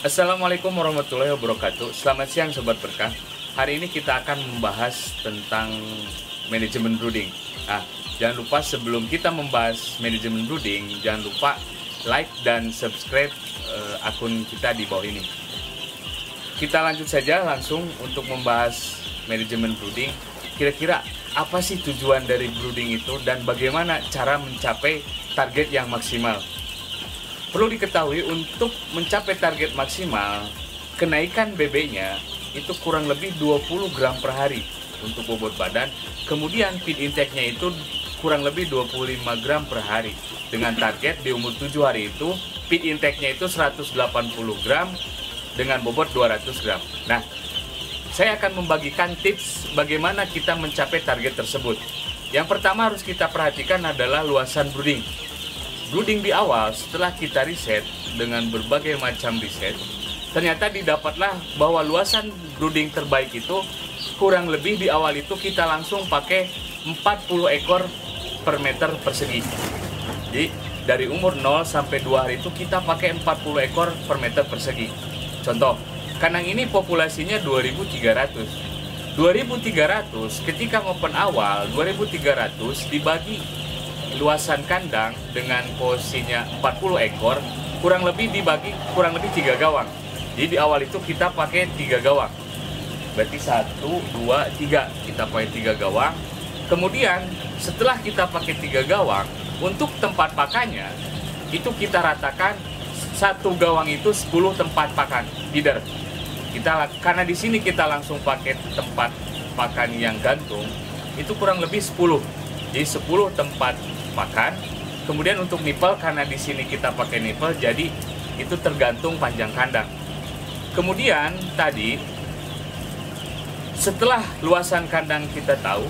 Assalamualaikum warahmatullahi wabarakatuh. Selamat siang Sobat Berkah. Hari ini kita akan membahas tentang manajemen brooding. Nah, jangan lupa sebelum kita membahas manajemen brooding, jangan lupa like dan subscribe akun kita di bawah ini. Kita lanjut saja langsung untuk membahas manajemen brooding. Kira-kira apa sih tujuan dari brooding itu dan bagaimana cara mencapai target yang maksimal? Perlu diketahui untuk mencapai target maksimal, kenaikan BB-nya itu kurang lebih 20 gram per hari untuk bobot badan. Kemudian feed intake-nya itu kurang lebih 25 gram per hari. Dengan target di umur 7 hari itu, feed intake-nya itu 180 gram dengan bobot 200 gram. Nah, saya akan membagikan tips bagaimana kita mencapai target tersebut. Yang pertama harus kita perhatikan adalah luasan brooding. Brooding di awal setelah kita riset dengan berbagai macam riset, ternyata didapatlah bahwa luasan brooding terbaik itu kurang lebih di awal itu kita langsung pakai 40 ekor per meter persegi. Jadi dari umur 0 sampai 2 hari itu kita pakai 40 ekor per meter persegi. Contoh, kandang ini populasinya 2300. 2300 ketika ngopen awal 2300 dibagi luasan kandang dengan posisinya 40 ekor kurang lebih dibagi kurang lebih 3 gawang. Jadi di awal itu kita pakai 3 gawang. Berarti 1, 2, 3. Kita pakai 3 gawang. Kemudian setelah kita pakai 3 gawang, untuk tempat pakannya itu kita ratakan satu gawang itu 10 tempat pakan feeder. Karena di sini kita langsung pakai tempat pakan yang gantung, itu kurang lebih 10. Jadi 10 tempat pakan. Kemudian untuk nipel, karena di sini kita pakai nipel, jadi itu tergantung panjang kandang. Kemudian tadi setelah luasan kandang kita tahu,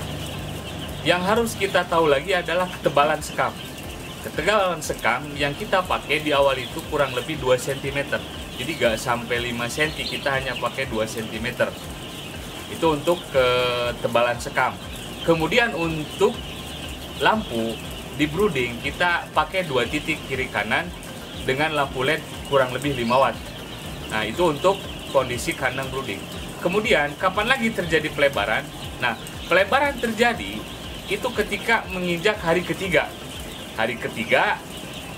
yang harus kita tahu lagi adalah ketebalan sekam. Ketebalan sekam yang kita pakai di awal itu kurang lebih 2 cm. Jadi gak sampai 5 cm, kita hanya pakai 2 cm. Itu untuk ketebalan sekam. Kemudian untuk lampu di brooding kita pakai 2 titik kiri kanan dengan lampu LED kurang lebih 5 watt. Nah, itu untuk kondisi kandang brooding. Kemudian kapan lagi terjadi pelebaran? Nah, pelebaran terjadi itu ketika menginjak hari ketiga. Hari ketiga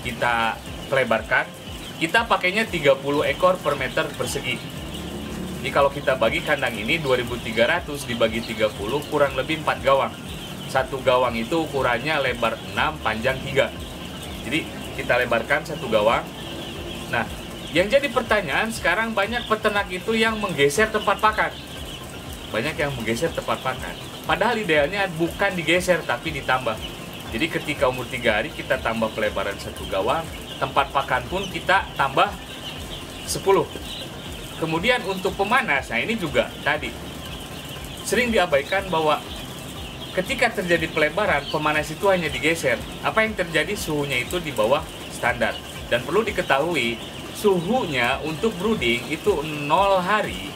kita pelebarkan, kita pakainya 30 ekor per meter persegi. Jadi kalau kita bagi kandang ini 2300 dibagi 30 kurang lebih 4 gawang. Satu gawang itu ukurannya lebar 6, panjang 3. Jadi kita lebarkan satu gawang. Nah, yang jadi pertanyaan sekarang banyak peternak itu yang menggeser tempat pakan. Banyak yang menggeser tempat pakan. Padahal idealnya bukan digeser tapi ditambah. Jadi ketika umur 3 hari kita tambah pelebaran satu gawang, tempat pakan pun kita tambah 10. Kemudian untuk pemanas, nah ini juga tadi sering diabaikan bahwa ketika terjadi pelebaran, pemanas itu hanya digeser. Apa yang terjadi? Suhunya itu di bawah standar. Dan perlu diketahui, suhunya untuk brooding itu 0 hari.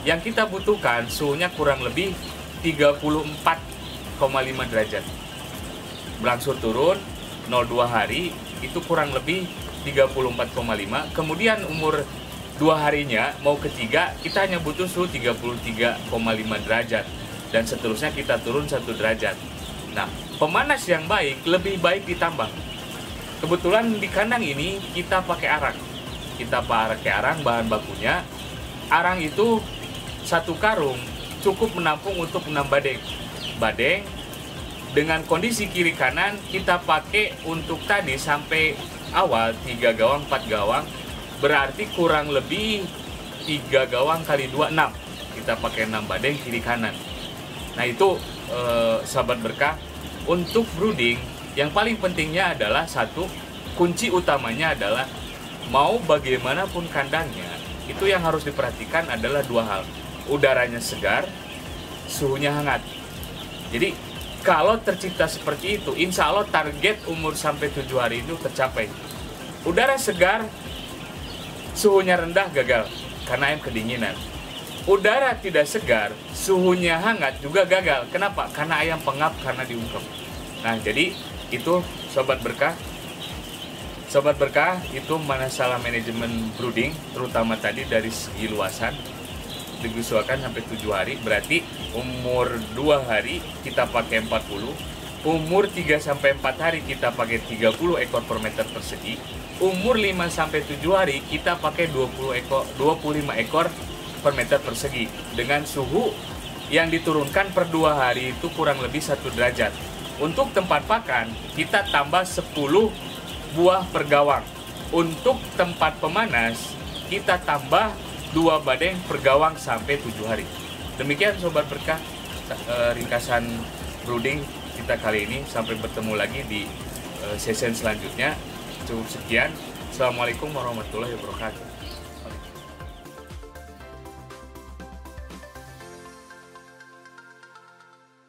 Yang kita butuhkan suhunya kurang lebih 34,5 derajat. Berangsur turun, 0,2 hari itu kurang lebih 34,5. Kemudian umur 2 harinya mau ketiga, kita hanya butuh suhu 33,5 derajat. Dan seterusnya kita turun 1 derajat. Nah, pemanas yang baik lebih baik ditambah. Kebetulan di kandang ini kita pakai arang. Kita pakai arang, bahan bakunya arang itu 1 karung cukup menampung untuk 6 badeng. Badeng dengan kondisi kiri kanan kita pakai untuk tadi sampai awal 3 gawang, 4 gawang, berarti kurang lebih 3 gawang kali 2, 6. Kita pakai 6 badeng kiri kanan. Nah itu sahabat berkah, untuk brooding yang paling pentingnya adalah satu, kunci utamanya adalah mau bagaimanapun kandangnya, itu yang harus diperhatikan adalah 2 hal. Udaranya segar, suhunya hangat. Jadi kalau tercipta seperti itu, insya Allah target umur sampai 7 hari itu tercapai. Udara segar, suhunya rendah gagal karena ayam kedinginan. Udara tidak segar, suhunya hangat juga gagal. Kenapa? Karena ayam pengap, karena diungkep. Nah, jadi itu sobat berkah. Sobat Berkah, itu masalah manajemen brooding, terutama tadi dari segi luasan, diusulkan sampai 7 hari, berarti umur 2 hari kita pakai 40, umur 3-4 hari kita pakai 30 ekor per meter persegi, umur 5-7 hari kita pakai 25 ekor per meter persegi, dengan suhu yang diturunkan per 2 hari itu kurang lebih 1 derajat. Untuk tempat pakan, kita tambah 10 buah per gawang. Untuk tempat pemanas, kita tambah 2 badeng per gawang sampai 7 hari. Demikian Sobat Berkah, ringkasan brooding kita kali ini. Sampai bertemu lagi di sesi selanjutnya. Cukup sekian. Assalamualaikum warahmatullahi wabarakatuh.